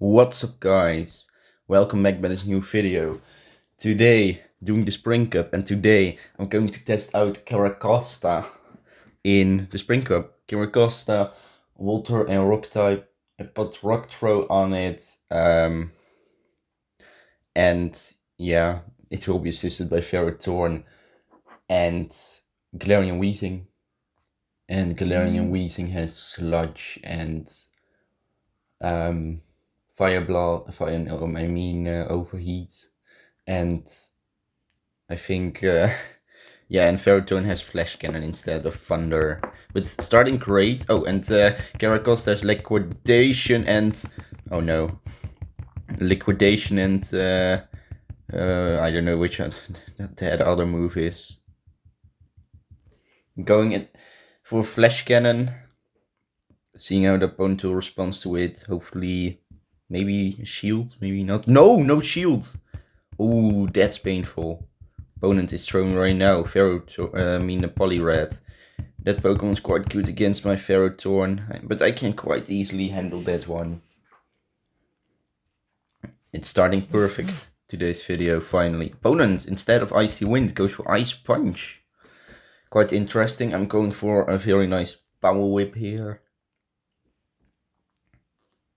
What's up guys, welcome back by this new video. Today doing the Spring Cup, and today I'm going to test out Carracosta in the Spring Cup. Carracosta, water and rock type. I put rock throw on it, and yeah, it will be assisted by Ferrothorn and Galarian Weezing. And Galarian Weezing has Sludge and Overheat, and I think yeah, and Ferrothorn has Flash Cannon instead of Thunder, but starting great. Oh, and Carracosta has Liquidation and oh no, Liquidation and I don't know which one that other move is. Going it for Flash Cannon, seeing how the opponent will respond to it. Hopefully, maybe shield, maybe not. No shield. Oh, that's painful. Opponent is throwing right now. Poliwrath. That Pokemon is quite good against my Ferrothorn, but I can quite easily handle that one. It's starting perfect. Today's video finally. Opponent, instead of Icy Wind, goes for Ice Punch. Quite interesting. I'm going for a very nice Power Whip here.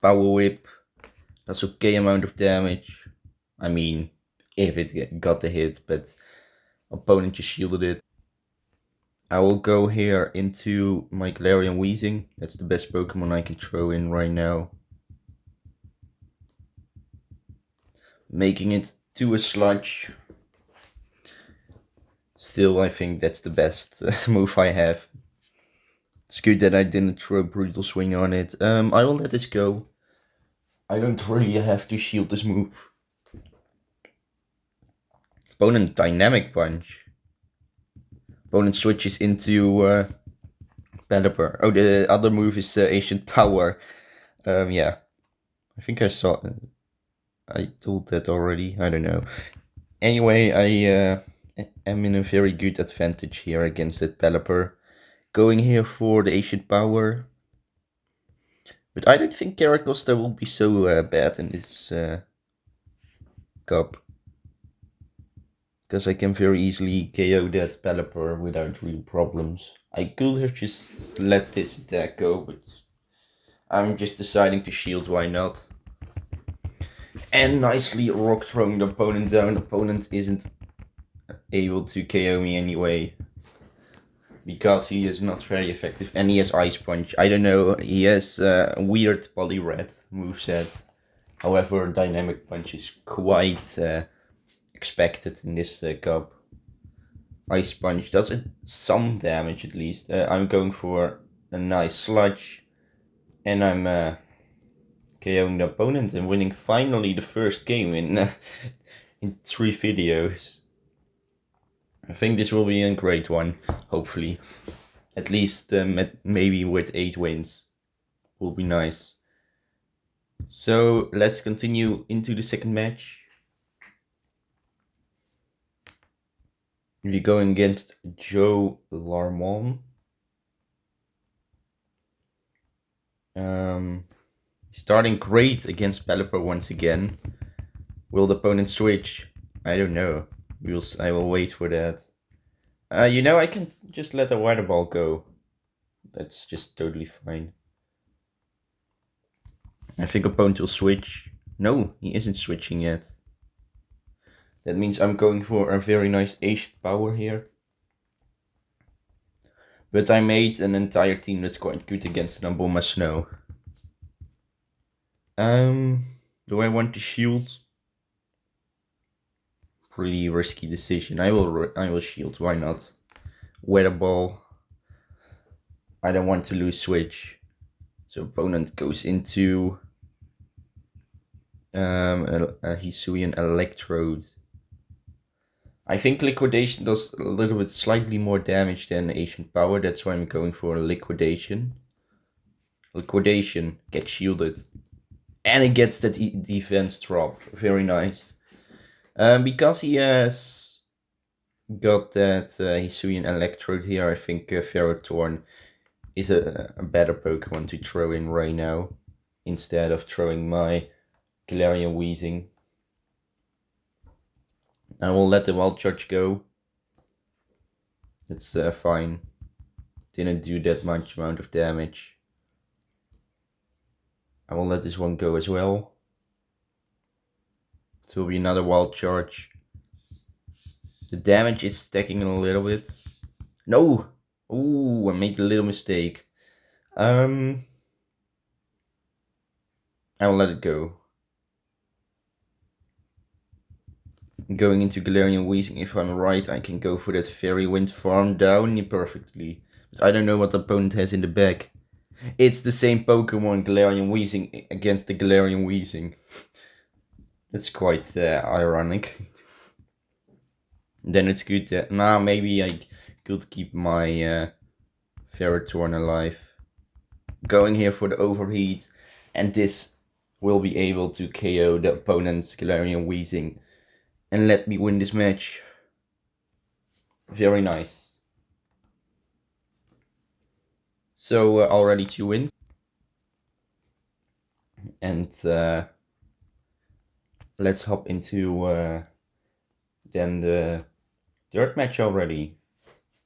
Power Whip. That's okay amount of damage. I mean, if it got the hit, but opponent just shielded it. I will go here into my Galarian Weezing. That's the best Pokemon I can throw in right now. Making it to a Sludge. Still, I think that's the best move I have. It's good that I didn't throw a Brutal Swing on it. I will let this go. I don't really have to shield this move. Opponent Dynamic Punch. Opponent switches into Pelipper. Oh, the other move is Ancient Power. Yeah. I think I told that already. I don't know. Anyway, I am in a very good advantage here against that Pelipper. Going here for the Ancient Power. But I don't think Carracosta will be so bad in this cup. Because I can very easily KO that Pelipper without real problems. I could have just let this attack go, but I'm just deciding to shield, why not? And nicely rock throwing the opponent down. The opponent isn't able to KO me anyway, because he is not very effective, and he has Ice Punch. I don't know, he has a weird Poliwrath moveset. However, Dynamic Punch is quite expected in this cup. Ice Punch does some damage at least. I'm going for a nice Sludge, and I'm KOing the opponent and winning finally the first game in 3 videos. I think this will be a great one, hopefully. At least maybe with 8 wins. Will be nice. So let's continue into the second match. We're going against Joe Larmon. Starting great against Pelipper once again. Will the opponent switch? I don't know. I will wait for that. I can just let the water ball go. That's just totally fine. I think opponent will switch. No, he isn't switching yet. That means I'm going for a very nice Ancient Power here. But I made an entire team that's quite good against an Abomasnow. Do I want to shield? Pretty risky decision. I will shield. Why not? Weather Ball. I don't want to lose switch. So opponent goes into a Hisuian Electrode. I think Liquidation does a little bit slightly more damage than Ancient Power. That's why I'm going for Liquidation. Liquidation gets shielded. And it gets that defense drop. Very nice. Because he has got that Hisuian Electrode here, I think Ferrothorn is a better Pokemon to throw in right now, instead of throwing my Galarian Weezing. I will let the Wild Charge go. It's fine. Didn't do that much amount of damage. I will let this one go as well. It will be another Wild Charge. The damage is stacking a little bit. No! Ooh, I made a little mistake. I will let it go. Going into Galarian Weezing, if I'm right, I can go for that Fairy Wind farm down perfectly. But I don't know what the opponent has in the back. It's the same Pokemon, Galarian Weezing, against the Galarian Weezing. That's quite ironic. Then it's good that... Nah, maybe I could keep my Ferrothorn alive. Going here for the overheat. And this will be able to KO the opponent's Galarian Weezing. And let me win this match. Very nice. So already 2 wins. And let's hop into then the third match already.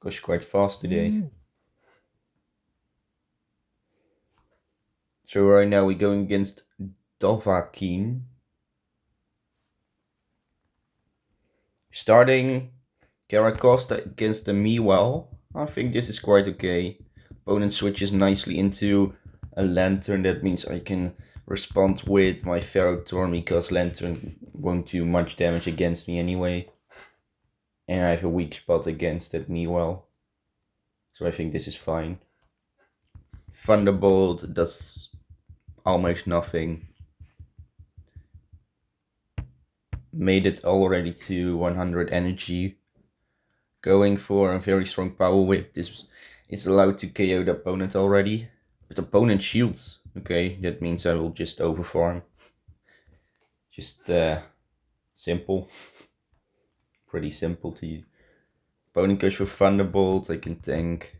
Goes quite fast today. So right now we're going against Dovahkiin. Starting Carracosta against the Mewell. I think this is quite okay. Opponent switches nicely into a Lantern. That means I can respond with my Ferrothorn because Lantern won't do much damage against me anyway. And I have a weak spot against that Mewell. So I think this is fine. Thunderbolt does almost nothing. Made it already to 100 energy. Going for a very strong Power Whip. This is allowed to KO the opponent already. But opponent shields. Okay, that means I will just overfarm. Just simple. Pretty simple to use. Opponent goes for Thunderbolt. I can tank.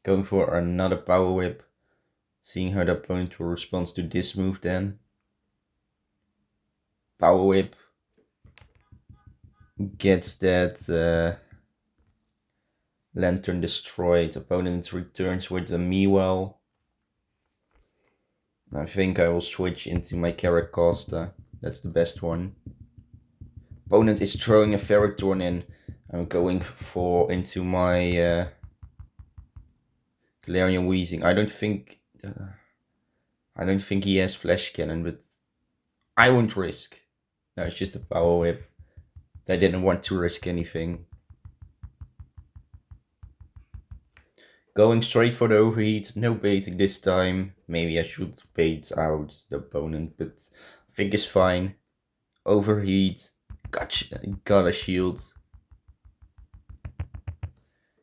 Going for another Power Whip. Seeing how the opponent will respond to this move then. Power Whip. Gets that Lantern destroyed. Opponent returns with a Mewell. I think I will switch into my Carracosta. That's the best one. Opponent is throwing a Ferrothorn in. I'm going for into my Galarian Weezing. I don't think he has Flash Cannon, but I won't risk. No, it's just a Power Whip. I didn't want to risk anything. Going straight for the overheat, no baiting this time. Maybe I should bait out the opponent, but I think it's fine. Overheat, gotcha, got a shield.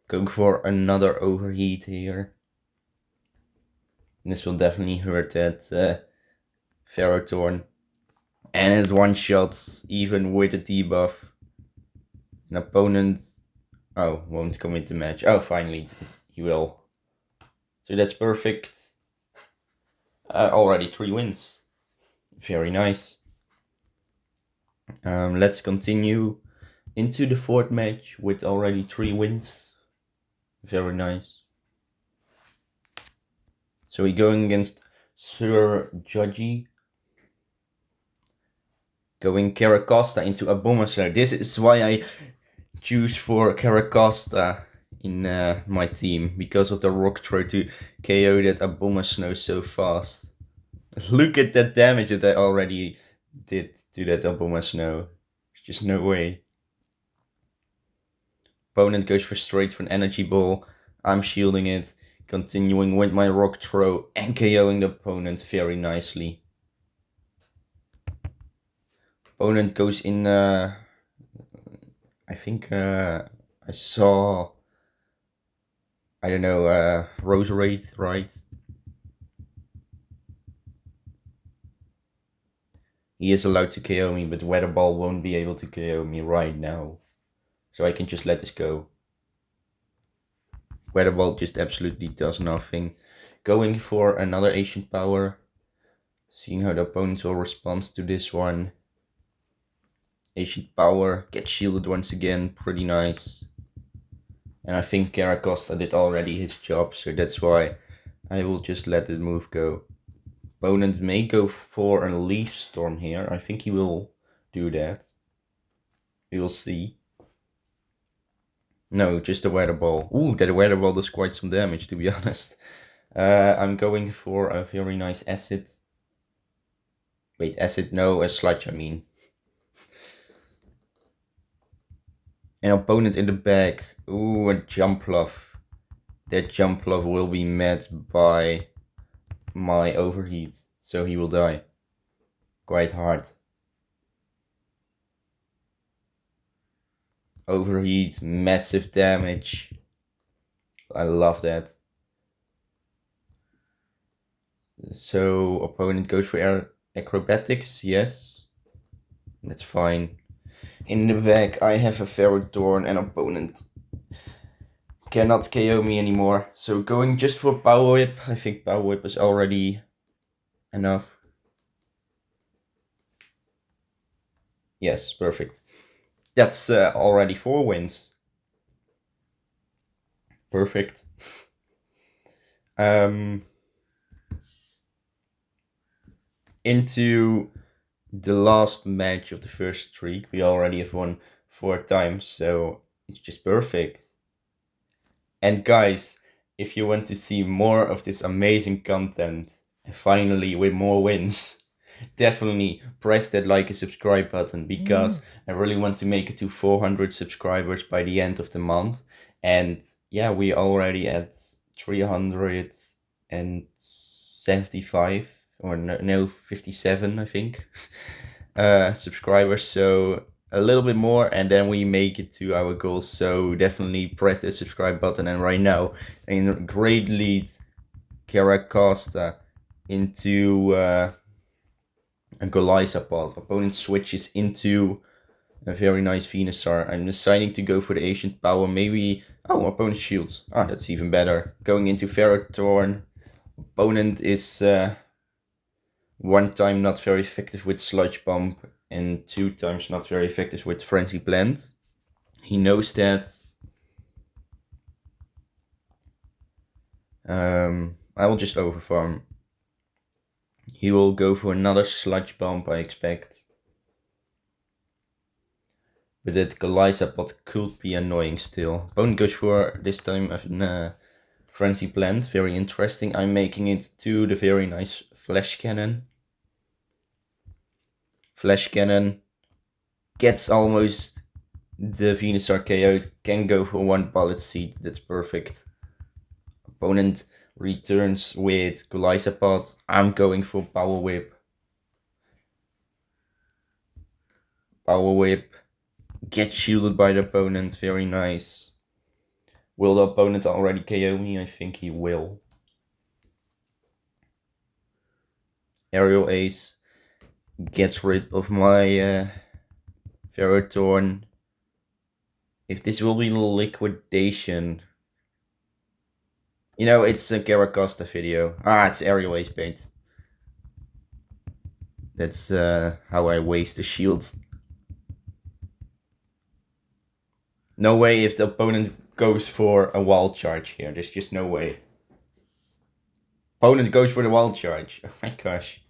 Going for another overheat here. This will definitely hurt that Ferrothorn. And it one-shots, even with a debuff. An opponent... Oh, won't commit the match. Oh, finally, he will. So that's perfect. Already 3 wins. Very nice. Let's continue into the 4th match with already 3 wins. Very nice. So we're going against Sir Judgy. Going Carracosta into Abomasnow. This is why I choose for Carracosta in my team. Because of the Rock Throw to KO that Abomasnow so fast. Look at that damage that I already did to that Abomasnow. There's just no way. Opponent goes straight for an Energy Ball. I'm shielding it. Continuing with my Rock Throw and KOing the opponent very nicely. Opponent goes in, I think I saw, I don't know, Rose Wraith, right? He is allowed to KO me, but Weather Ball won't be able to KO me right now. So I can just let this go. Weather Ball just absolutely does nothing. Going for another Ancient Power. Seeing how the opponent will respond to this one. Ancient Power, get shielded once again, pretty nice. And I think Carracosta did already his job, so that's why I will just let the move go. Opponent may go for a Leaf Storm here. I think he will do that. We will see. No, just a Weather Ball. Ooh, that Weather Ball does quite some damage, to be honest. I'm going for a very nice Acid. Wait, Acid, no, a Sludge, I mean. An opponent in the back. Ooh, a Jumpluff. That Jumpluff will be met by my Overheat, so he will die. Quite hard. Overheat, massive damage. I love that. So, opponent goes for Acrobatics, yes. That's fine. In the back, I have a Ferrothorn, and opponent cannot KO me anymore. So going just for Power Whip, I think Power Whip is already enough. Yes, perfect. That's already 4 wins. Perfect. Into the last match of the first streak. We already have won 4 times, so it's just perfect. And guys, if you want to see more of this amazing content, finally with more wins, definitely press that like and subscribe button, because I really want to make it to 400 subscribers by the end of the month. And yeah, we already at 375 or no 57, I think, subscribers. So a little bit more and then we make it to our goals. So definitely press the subscribe button. And right now, in great lead, Carracosta into a Golisopod. Opponent switches into a very nice Venusaur. I'm deciding to go for the Ancient Power. Maybe... Oh, opponent shields. Ah, that's even better. Going into Ferrothorn. Opponent is 1 time not very effective with Sludge Bomb and 2 times not very effective with Frenzy Plant. He knows that. I will just overfarm. He will go for another Sludge Bomb, I expect. But that Golisopod could be annoying still. Opponent goes for, this time, a Frenzy Plant. Very interesting. I'm making it to the very nice Flash Cannon. Flash Cannon gets almost the Venusaur KO. Can go for 1 Bullet Seed. That's perfect. Opponent returns with Golisopod. I'm going for Power Whip. Power Whip. Get shielded by the opponent. Very nice. Will the opponent already KO me? I think he will. Aerial Ace gets rid of my Ferrothorn. If this will be liquidation... You know, it's a Carracosta video. Ah, it's Aerial Ace bait. That's how I waste the shield. No way if the opponent goes for a Wild Charge here. There's just no way. Opponent goes for the Wild Charge. Oh my gosh.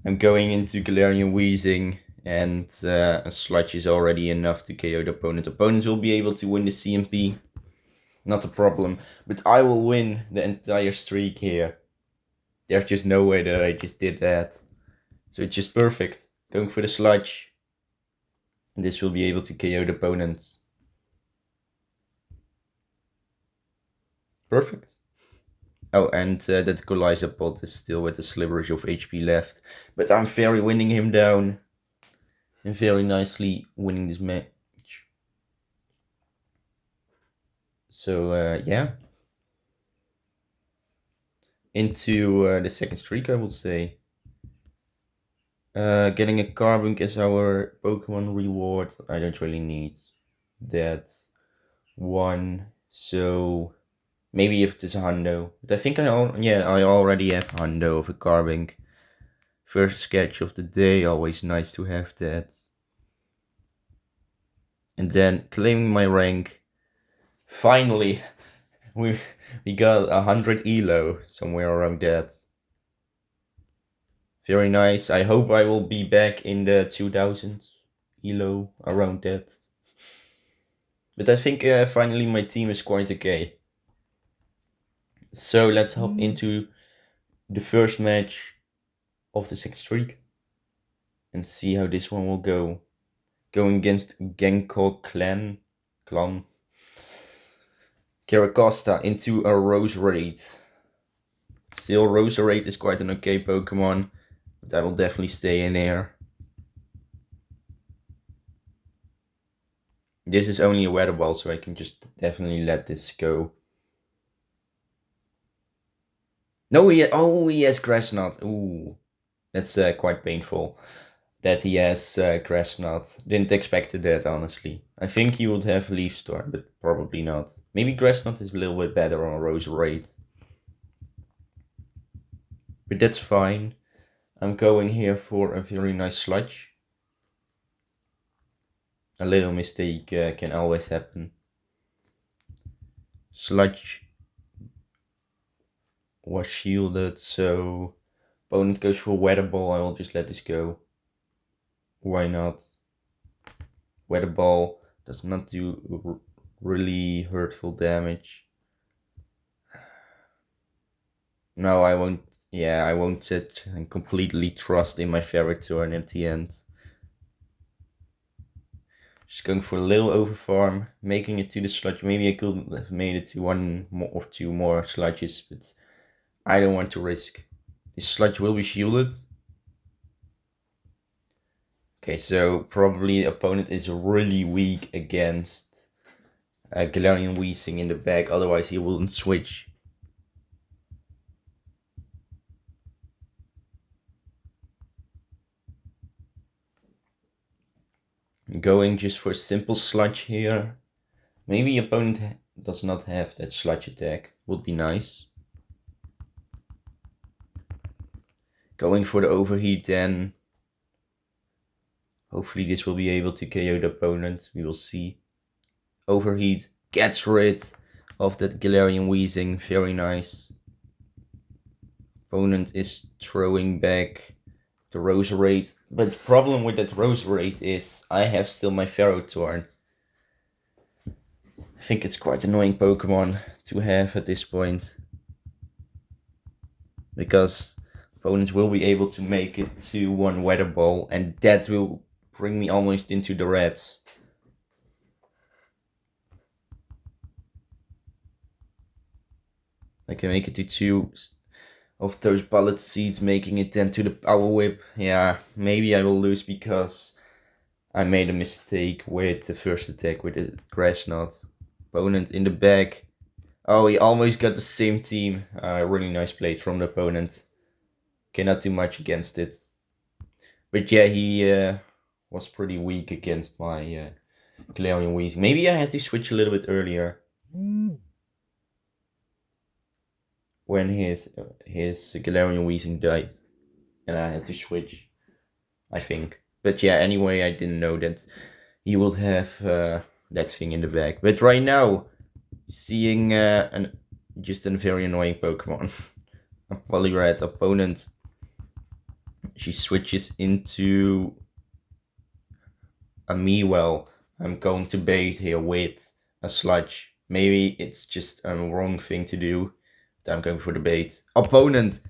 I'm going into Galarian Weezing, and a Sludge is already enough to KO the opponent. Opponent will be able to win the CMP. Not a problem. But I will win the entire streak here. There's just no way that I just did that. So it's just perfect. Going for the Sludge. And this will be able to KO the opponents. Perfect. Oh, and that Golisopod is still with a sliverage of HP left. But I'm very winning him down. And very nicely winning this match. So, yeah. Into the second streak, I would say. Getting a Carbunk as our Pokemon reward. I don't really need that one. So Maybe if it's a hundo. But I think I already have hundo of a carving. First sketch of the day, always nice to have that. And then claiming my rank. Finally, we got 100 elo, somewhere around that. Very nice. I hope I will be back in the 2000 elo, around that. But I think finally my team is quite okay. So let's hop into the first match of the second streak and see how this one will go. Going against Genko Clan. Carracosta into a Roserade. Still, Roserade is quite an okay Pokemon, but I will definitely stay in here. This is only a weather ball, so I can just definitely let this go. No, he has Grass Knot. Ooh, that's quite painful that he has Grass Knot. Didn't expect that, honestly. I think he would have Leaf Storm, but probably not. Maybe Grass Knot is a little bit better on Roserade. But that's fine. I'm going here for a very nice Sludge. A little mistake can always happen. Sludge was shielded, so opponent goes for Weather Ball. I will just let this go. Why not? Weather Ball does not do really hurtful damage. No, I won't. Yeah, I won't sit and completely trust in my Ferrothorn at the end. Just going for a little overfarm, making it to the sludge. Maybe I could have made it to one more or two more sludges, but I don't want to risk. This sludge will be shielded. Okay, so probably the opponent is really weak against Galarian Weezing in the back, otherwise he wouldn't switch. Going just for a simple sludge here. Maybe opponent does not have that sludge attack, would be nice. Going for the overheat then. Hopefully this will be able to KO the opponent, we will see. Overheat gets rid of that Galarian Weezing, very nice. Opponent is throwing back the Roserade, but the problem with that Roserade is I have still my Ferrothorn. I think it's quite annoying Pokemon to have at this point, because opponents will be able to make it to one Weather Ball, and that will bring me almost into the reds. I can make it to two of those bullet seeds, making it then to the Power Whip. Yeah, maybe I will lose because I made a mistake with the first attack with the Grass Knot. Opponent in the back. Oh, he almost got the same team. Really nice play from the opponent. Cannot do much against it. But yeah, he was pretty weak against my Galarian Weezing. Maybe I had to switch a little bit earlier. When his Galarian Weezing died. And I had to switch, I think. But yeah, anyway, I didn't know that he would have that thing in the back. But right now, seeing just a very annoying Pokemon. A Poliwrath opponent. She switches into a Mewell. I'm going to bait here with a Sludge. Maybe it's just a wrong thing to do. But I'm going for the bait. Opponent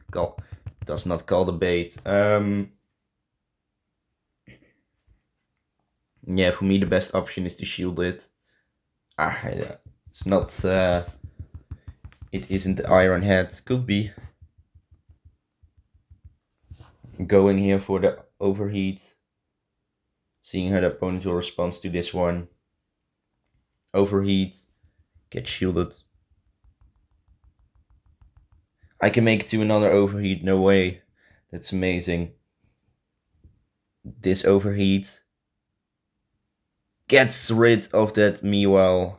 does not call the bait. Yeah, for me the best option is to shield it. It's not. It isn't the Iron Head. Could be. Going here for the overheat. Seeing how the opponent will respond to this one. Overheat. Get shielded. I can make it to another overheat. No way. That's amazing. This overheat gets rid of that Mewell.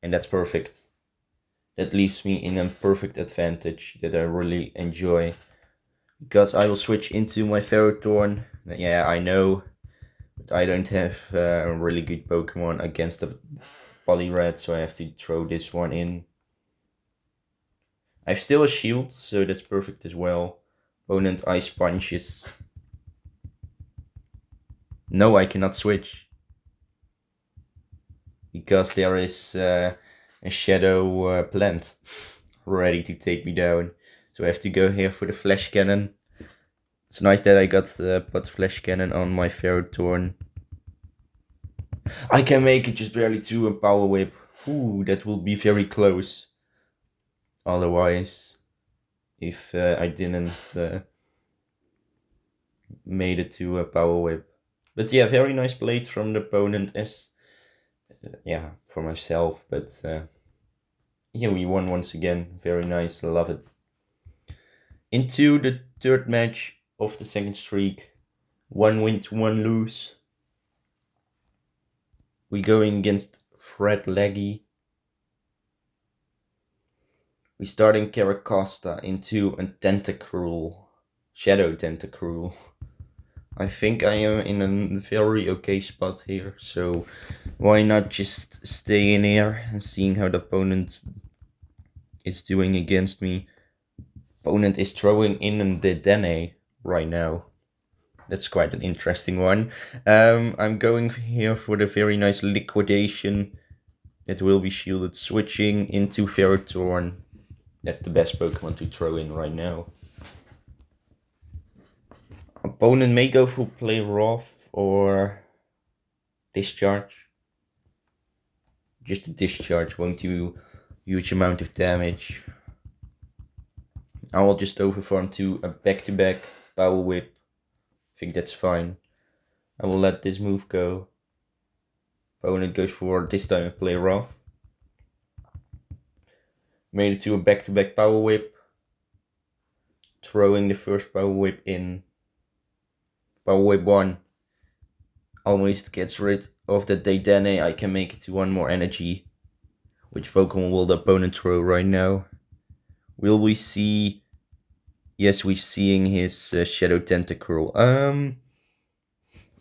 And that's perfect. That leaves me in a perfect advantage that I really enjoy. Because I will switch into my Ferrothorn. Yeah, I know, but I don't have a really good Pokemon against the Poliwrath, so I have to throw this one in. I have still a shield, so that's perfect as well. Opponent Ice Punches. No, I cannot switch. Because there is a Shadow plant ready to take me down. So I have to go here for the Flash Cannon. It's nice that I got the Flash Cannon on my Ferrothorn. I can make it just barely to a Power Whip. Ooh, that will be very close. Otherwise, if I didn't made it to a Power Whip. But yeah, very nice play from the opponent as yeah, for myself. But yeah, we won once again. Very nice, love it. Into the third match of the second streak. 1 win to 1 lose. We going against Fred Leggy. We starting Carracosta into a Tentacruel. Shadow Tentacruel. I think I am in a very okay spot here, so why not just stay in here and seeing how the opponent is doing against me. Opponent is throwing in the Dene right now. That's quite an interesting one. I'm going here for the very nice liquidation that will be shielded, switching into Ferrothorn. That's the best Pokemon to throw in right now. Opponent may go for play rough or discharge. Just a discharge won't do huge amount of damage. I will just overfarm to a back-to-back Power Whip. I think that's fine. I will let this move go. Opponent goes for this time a play rough. Made it to a back-to-back Power Whip. Throwing the first Power Whip in. Power Whip 1. Almost gets rid of the Dedenne. I can make it to one more energy. Which Pokemon will the opponent throw right now? Will we see... Yes, we're seeing his Shadow Tentacruel.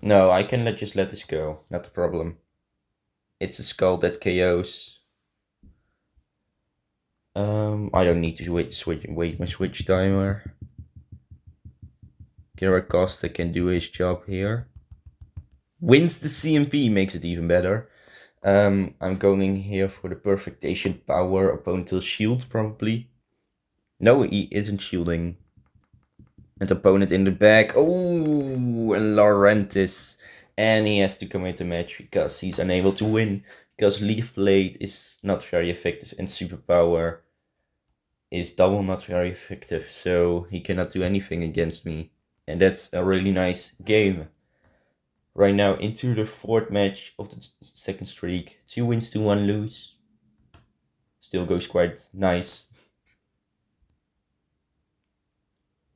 No, I can just let this go. Not a problem. It's a Skull that KOs. I don't need to wait my switch timer. Carracosta can do his job here. Wins the CMP, makes it even better. I'm going here for the Perfectation Power. Opponent will shield, probably. No, he isn't shielding. And opponent in the back. Oh, and Laurentis. And he has to commit the match because he's unable to win. Because Leaf Blade is not very effective and Superpower is double not very effective. So he cannot do anything against me. And that's a really nice game. Right now into the fourth match of the second streak. 2 wins to 1 lose. Still goes quite nice.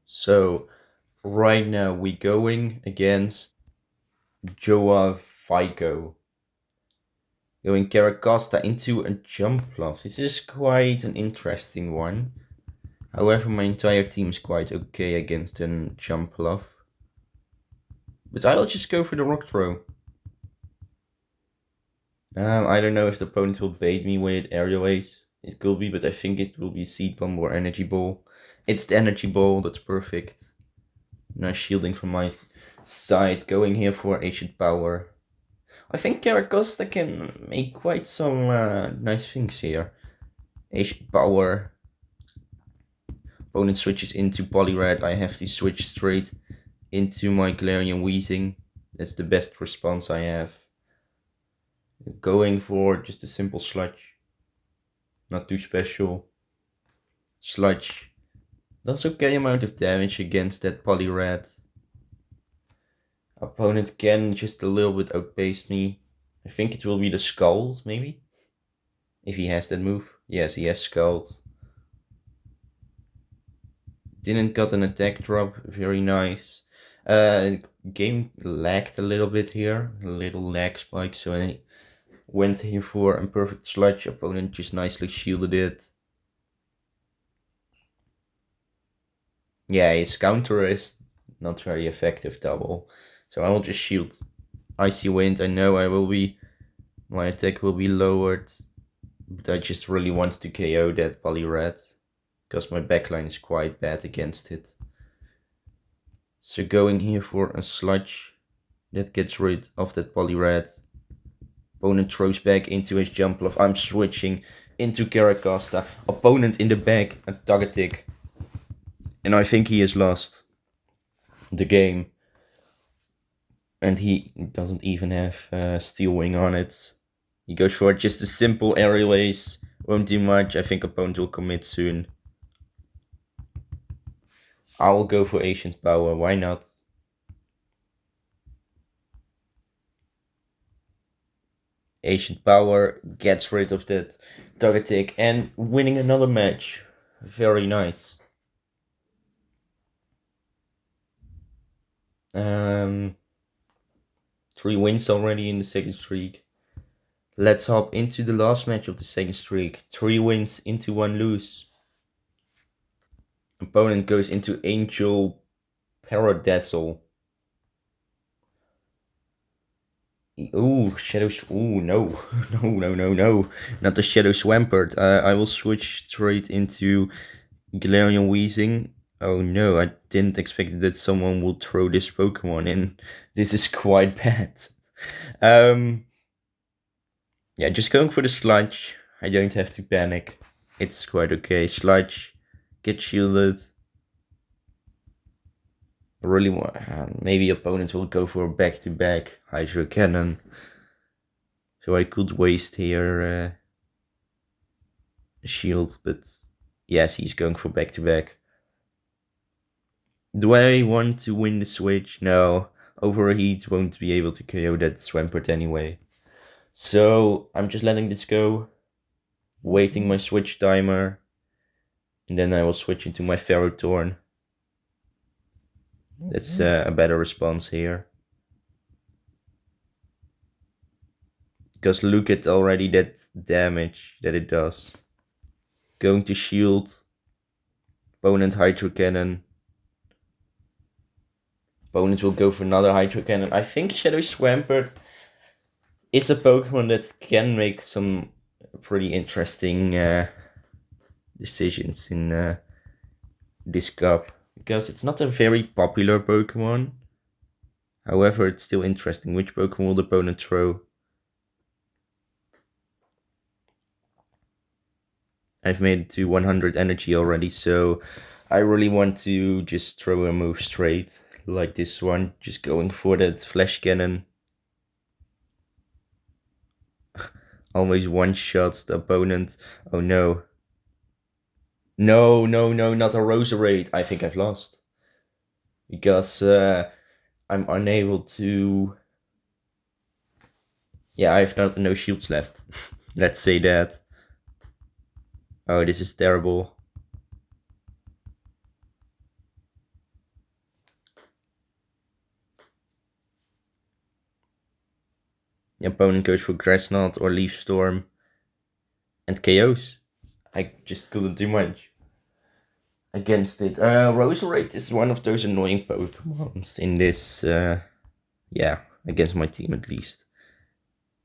So right now we going against Joa Fico. Going Carracosta into a Jumpluff. This is quite an interesting one. However, my entire team is quite okay against a Jumpluff. But I'll just go for the Rock Throw. I don't know if the opponent will bait me with Aerial Ace. It could be, but I think it will be Seed Bomb or Energy Ball. It's the Energy Ball, that's perfect. Nice shielding from my side, going here for Ancient Power. I think Carracosta can make quite some nice things here. Ancient Power. Opponent switches into Poliwrath. I have to switch straight into my Galarian Weezing. That's the best response I have. Going for just a simple Sludge. Not too special. Sludge does okay amount of damage against that Poliwrath. Opponent can just a little bit outpace me. I think it will be the Scald, maybe? If he has that move. Yes, he has Scald. Didn't got an attack drop, very nice. Game lagged a little bit here, a little lag spike, so I went here for a perfect Sludge. Opponent just nicely shielded it. Yeah, his counter is not very effective double. So I will just shield Icy Wind. I know my attack will be lowered, but I just really want to KO that Poliwrath because my backline is quite bad against it. So going here for a Sludge that gets rid of that Poliwrath. Opponent throws back into his Jumpluff. I'm switching into Carracosta. Opponent in the back, a Togetic. And I think he has lost the game. And he doesn't even have Steel Wing on it. He goes for just a simple aerial ace. Won't do much. I think opponent will commit soon. I'll go for Ancient Power. Why not? Ancient Power gets rid of that Togetic and winning another match. Very nice. 3 wins already in the second streak. Let's hop into the last match of the second streak. 3 wins into 1 lose. Opponent goes into Angel Paradazzle. Ooh, Shadow... Ooh, no. No. Not the Shadow Swampert. I will switch straight into Galarian Weezing. Oh no, I didn't expect that someone would throw this Pokemon in. This is quite bad. Yeah, just going for the Sludge. I don't have to panic. It's quite okay. Sludge, get shielded. I really want... maybe opponents will go for a back-to-back Hydro Cannon. So I could waste here a shield, but yes, he's going for back-to-back. Do I want to win the switch? No. Overheat won't be able to KO that Swampert anyway. So I'm just letting this go. Waiting my switch timer. And then I will switch into my Ferrothorn. That's a better response here. Because look at already that damage that it does. Going to shield. Opponent Hydro Cannon. Opponent will go for another Hydro Cannon. I think Shadow Swampert is a Pokemon that can make some pretty interesting decisions in this cup. Because it's not a very popular Pokemon. However, it's still interesting. Which Pokemon will the opponent throw? I've made it to 100 energy already, so I really want to just throw a move straight. Like this one, just going for that Flash Cannon. Always one-shots the opponent. Oh no. No, not a Roserade. I think I've lost. Because I'm unable to... Yeah, I have no shields left. Let's say that. Oh, this is terrible. The opponent goes for Grass Knot or Leaf Storm. And KOs. I just couldn't do much against it. Roserade is one of those annoying Pokemons in this, yeah, against my team at least.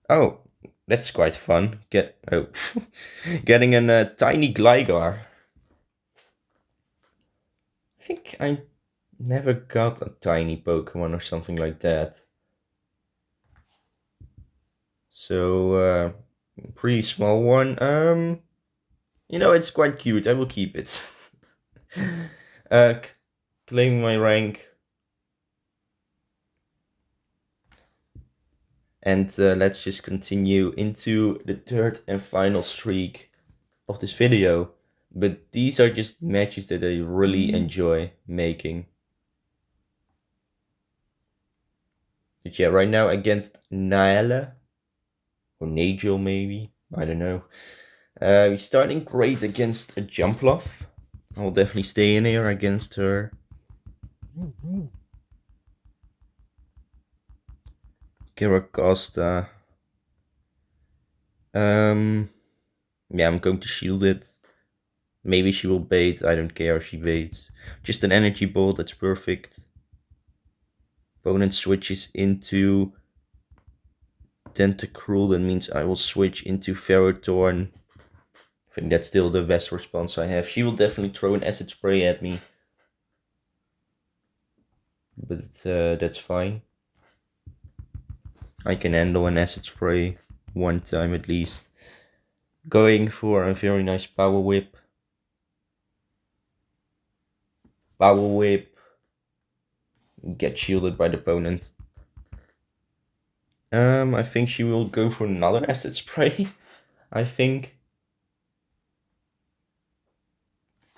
Oh, that's quite fun. Getting a tiny Gligar. I think I never got a tiny Pokemon or something like that. So, pretty small one. It's quite cute. I will keep it. Claim my rank. And let's just continue into the third and final streak of this video. But these are just matches that I really enjoy making. But yeah, right now against Naela. Or Nagel maybe. I don't know. He's starting great against a Jumpluff. I'll definitely stay in here against her. Carracosta. Yeah, I'm going to shield it. Maybe she will bait. I don't care if she baits. Just an energy ball. That's perfect. Opponent switches into Tentacruel. That means I will switch into Ferrothorn. I think that's still the best response I have. She will definitely throw an acid spray at me. But that's fine. I can handle an acid spray one time at least. Going for a very nice power whip. Power whip. Get shielded by the opponent. I think she will go for another acid spray. I think.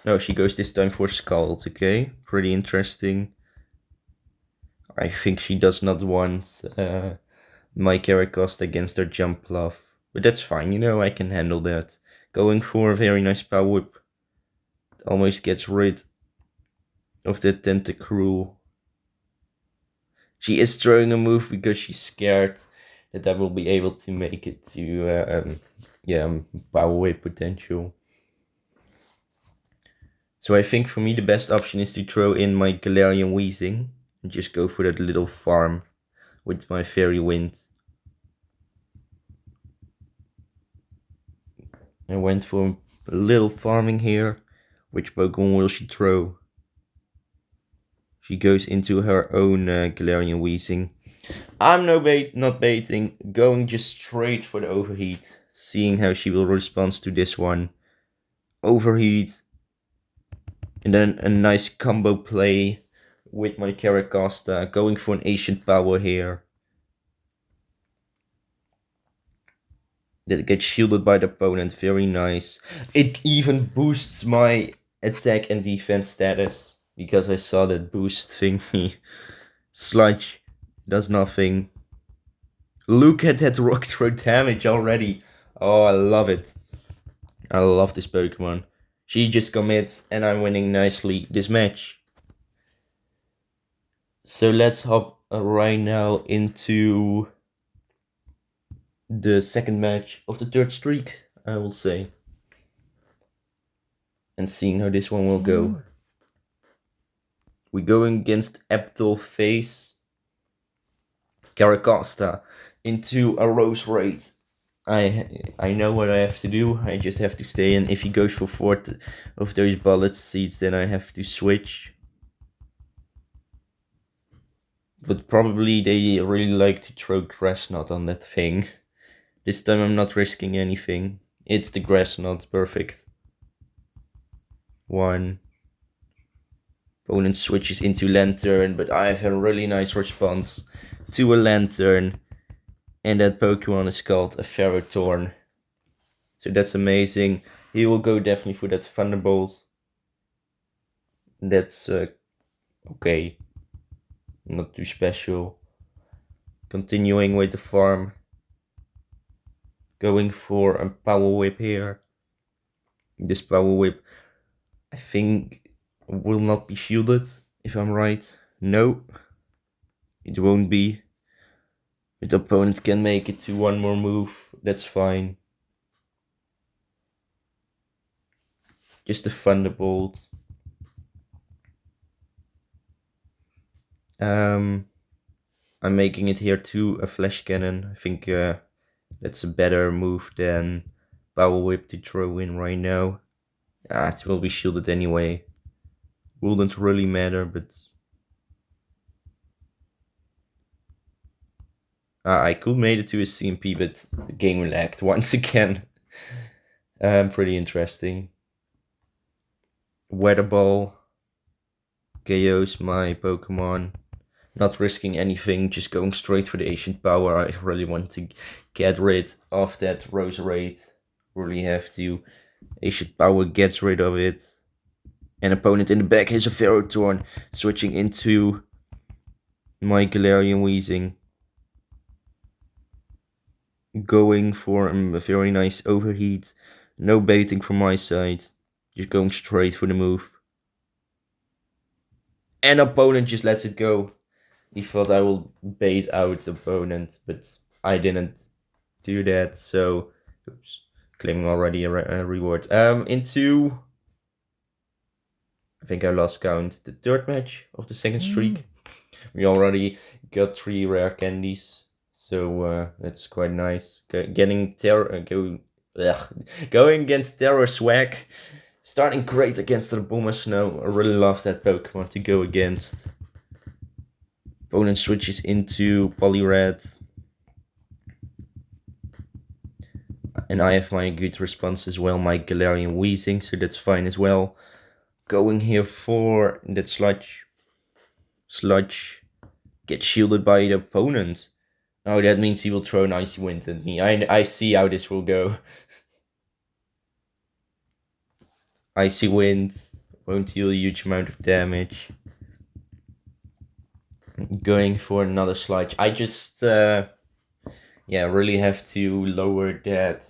No, she goes this time for Scald. Okay, pretty interesting. I think she does not want my Carracosta against her jump bluff. But that's fine, you know, I can handle that. Going for a very nice power whip. Almost gets rid of that Tentacruel. She is throwing a move because she's scared that I will be able to make it to power whip potential. So I think for me the best option is to throw in my Galarian Weezing and just go for that little farm with my Fairy Wind. I went for a little farming here. Which Pokemon will she throw? She goes into her own Galarian Weezing. I'm not baiting, going just straight for the overheat. Seeing how she will respond to this one. Overheat. And then a nice combo play with my Carracosta. Going for an Ancient Power here. That gets shielded by the opponent, very nice. It even boosts my attack and defense status. Because I saw that boost thingy. Sludge does nothing. Look at that rock throw damage already. Oh, I love it. I love this Pokemon. She just commits and I'm winning nicely this match. So let's hop right now into the second match of the third streak, I will say. And seeing how this one will go. We're going against Aptal Face Carracosta into a Rose Raid. I know what I have to do. I just have to stay in. If he goes for 4 of those bullet seeds, then I have to switch. But probably they really like to throw Grass Knot on that thing. This time I'm not risking anything. It's the Grass Knot, perfect. 1. Opponent switches into Lantern, but I have a really nice response to a Lantern. And that Pokemon is called a Ferrothorn. So that's amazing. He will go definitely for that Thunderbolt. That's okay. Not too special. Continuing with the farm. Going for a Power Whip here. This Power Whip, I think, will not be shielded, if I'm right. No, it won't be. The opponent can make it to one more move. That's fine. Just a Thunderbolt. I'm making it here to a Flash Cannon. I think that's a better move than Power Whip to throw in right now. It will be shielded anyway. Wouldn't really matter, but I could made it to a CMP, but the game lagged once again. Pretty interesting. Weather Ball KOs my Pokemon. Not risking anything, just going straight for the Ancient Power. I really want to get rid of that Rose Raid. Really have to. Ancient Power gets rid of it. An opponent in the back has a Ferrothorn, switching into my Galarian Weezing. Going for a very nice overheat. No baiting from my side. Just going straight for the move. And opponent just lets it go. He thought I will bait out the opponent, but I didn't do that. So, oops, claiming already a reward. Into think I lost count, the third match of the second streak. We already got 3 rare candies, so that's quite nice. Getting going against Terror Swag, starting great against the Abomasnow. I really love that Pokemon to go against. Opponent switches into Poliwrath. And I have my good response as well, my Galarian Weezing, so that's fine as well. Going here for that Sludge. Sludge gets shielded by the opponent. Oh, that means he will throw an Icy Wind at me. I see how this will go. Icy Wind won't deal a huge amount of damage. Going for another Sludge. I just, really have to lower that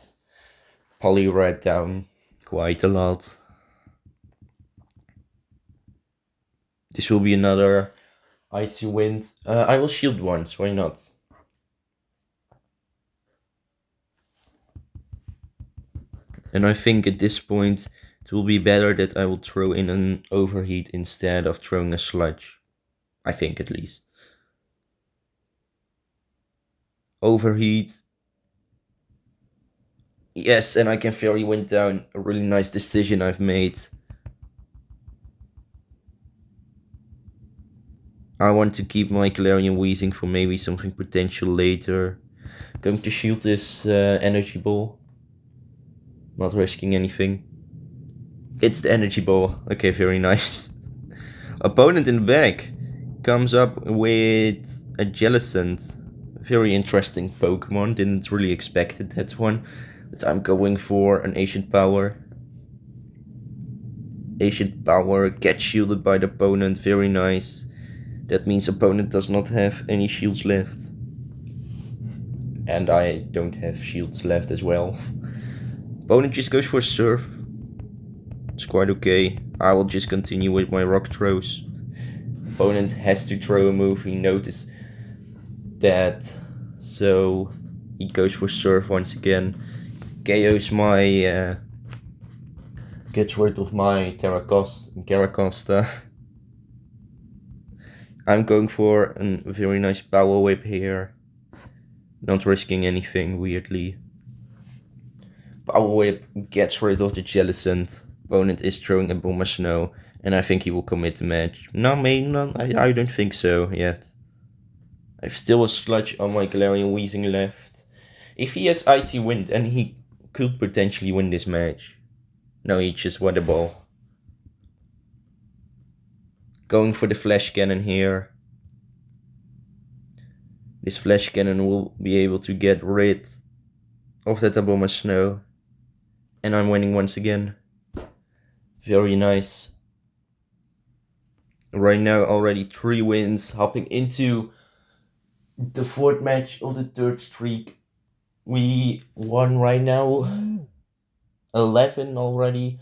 Poliwrath down quite a lot. This will be another Icy Wind. I will shield once, why not? And I think at this point it will be better that I will throw in an Overheat instead of throwing a Sludge. I think at least. Overheat. Yes, and I can Fairy Wind down. A really nice decision I've made. I want to keep my Galarian Weezing for maybe something potential later. Going to shield this Energy Ball. Not risking anything. It's the Energy Ball. Okay, very nice. Opponent in the back comes up with a Jellicent. Very interesting Pokemon. Didn't really expect that one. But I'm going for an Ancient Power. Ancient Power gets shielded by the opponent. Very nice. That means opponent does not have any shields left. And I don't have shields left as well. Opponent just goes for Surf. It's quite okay. I will just continue with my Rock Throws. Opponent has to throw a move, he noticed that. So he goes for Surf once again. KOs my... gets rid of my Carracosta. I'm going for a very nice Power Whip here. Not risking anything, weirdly. Power Whip gets rid of the Jellicent. Opponent is throwing a Abomasnow, and I think he will commit the match. No, maybe not. I don't think so yet. I've still a Sludge on my Galarian Weezing left. If he has Icy Wind, and he could potentially win this match. No, he just won the ball. Going for the Flash Cannon here. This Flash Cannon will be able to get rid of that Abomasnow. And I'm winning once again. Very nice. Right now already 3 wins. Hopping into the 4th match of the 3rd streak. We won right now 11 already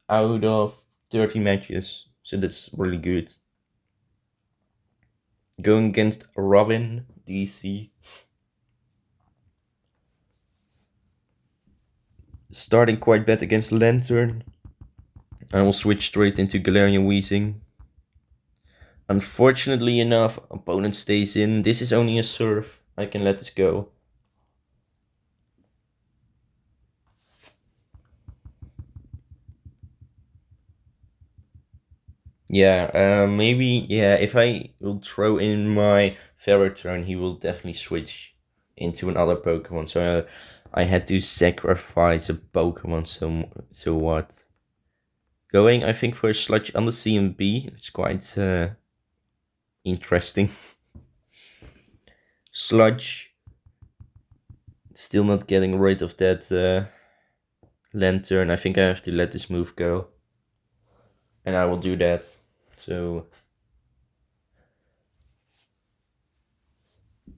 out of 30 matches. So that's really good. Going against Robin DC. Starting quite bad against Lantern. I will switch straight into Galarian Weezing. Unfortunately enough, opponent stays in. This is only a Surf. I can let this go. Yeah, maybe, if I will throw in my Ferrothorn, he will definitely switch into another Pokemon. So I had to sacrifice a Pokemon, so what? Going, I think, for a Sludge on the CMB. It's quite interesting. Sludge. Still not getting rid of that Lantern. I think I have to let this move go. And I will do that. So...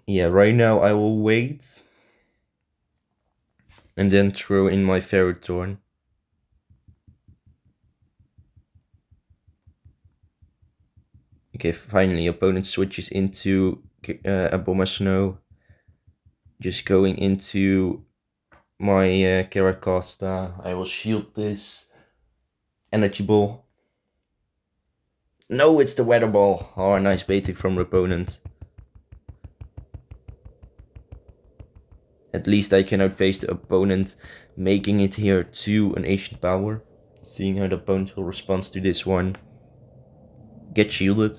yeah, right now I will wait. And then throw in my Ferrothorn. Okay, finally, opponent switches into Abomasnow. Just going into my Carracosta. I will shield this Energy Ball. No, it's the weather ball. Oh, nice baiting from opponent. At least I can outpace the opponent, making it here to an ancient power. Seeing how the opponent will respond to this one. Get shielded.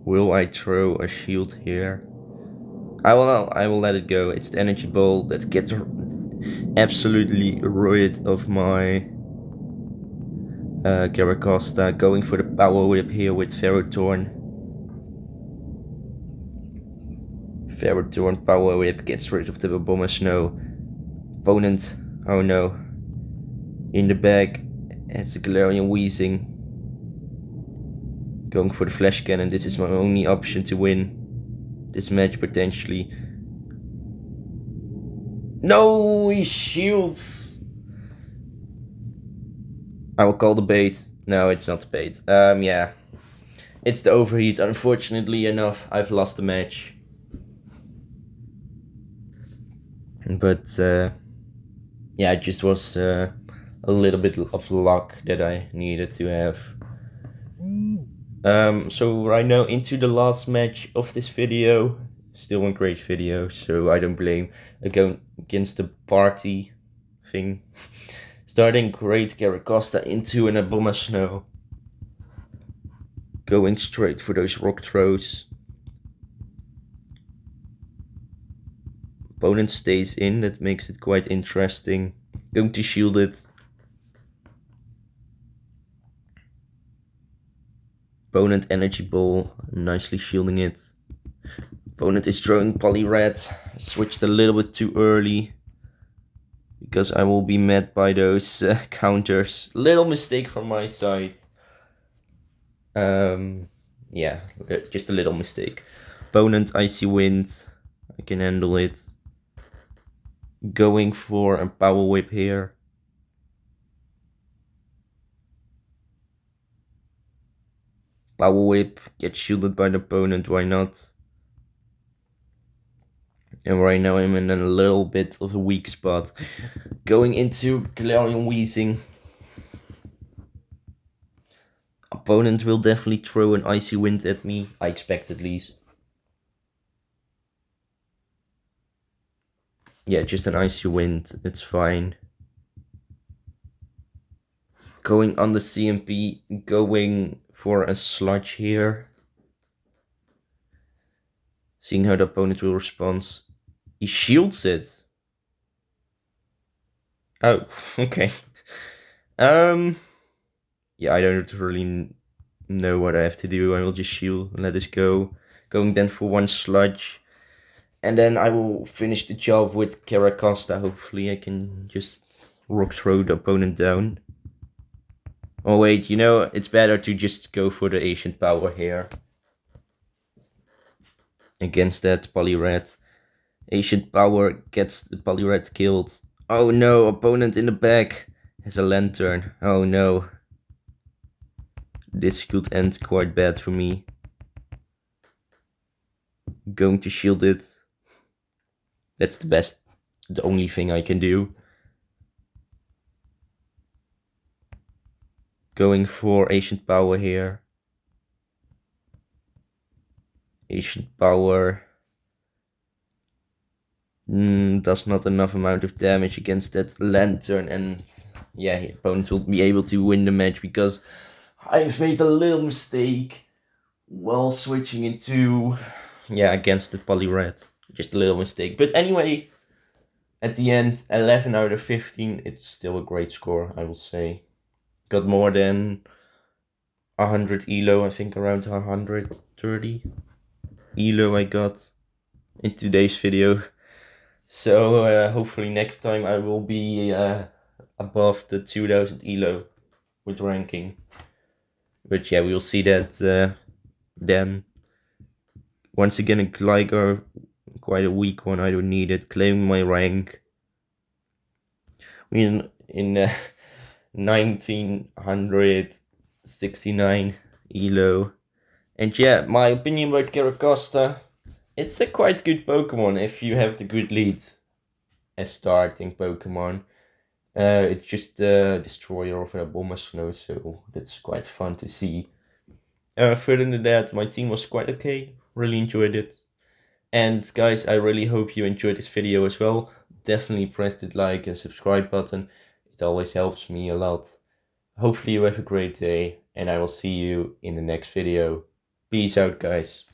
Will I throw a shield here? I will let it go. It's the energy ball that gets absolutely rid of my Carracosta. Going for the power whip here with Ferrothorn. Ferrothorn power whip gets rid of the Abomasnow. Opponent, oh no. In the bag, it's the Galarian Weezing. Going for the flash cannon. This is my only option to win this match potentially. No, he shields. I will call the bait. No, it's not the bait. Yeah. It's the overheat. Unfortunately enough, I've lost the match. But, yeah, it just was a little bit of luck that I needed to have. So right now into the last match of this video. Still a great video, so I don't blame. Going against the party thing. Starting great Carracosta into an Abomasnow. Going straight for those rock throws. Opponent stays in, that makes it quite interesting. Going to shield it. Opponent energy ball, nicely shielding it. Opponent is throwing Polyred. I switched a little bit too early because I will be met by those counters. Little mistake from my side. Yeah, just a little mistake. Opponent Icy Wind. I can handle it. Going for a power whip here. Power whip, get shielded by the opponent, why not? And right now I'm in a little bit of a weak spot. Going into Galarian Weezing. Opponent will definitely throw an Icy Wind at me, I expect at least. Yeah, just an Icy Wind, it's fine. Going on the CMP, going for a Sludge here. Seeing how the opponent will respond. He shields it. Oh, okay. Yeah, I don't really know what I have to do. I will just shield and let this go. Going then for one Sludge. And then I will finish the job with Carracosta. Hopefully I can just rock throw the opponent down. Oh wait, you know, it's better to just go for the ancient power here. Against that Polyred. Ancient power gets the Polyred killed. Oh no, opponent in the back has a lantern. Oh no. This could end quite bad for me. Going to shield it. That's the only thing I can do. Going for ancient power here. Ancient power does not enough amount of damage against that lantern, and yeah, the opponent will be able to win the match because I've made a little mistake while switching into against the Polyred. Just a little mistake. But anyway, at the end, 11 out of 15, it's still a great score, I will say. Got more than 100 elo, I think around 130 elo I got in today's video. So hopefully next time I will be above the 2000 elo with ranking. But yeah, we'll see that then. Once again, a Gligar, quite a weak one, I don't need it. Claiming my rank. In 1969 elo. And yeah, my opinion about Carracosta, it's a quite good Pokemon if you have the good lead as starting Pokemon. It's just the destroyer of an Abomasnow, so that's quite fun to see. Further than that, my team was quite okay. Really enjoyed it. And guys, I really hope you enjoyed this video as well. Definitely press the like and subscribe button. It always helps me a lot. Hopefully you have a great day, and I will see you in the next video. Peace out, guys.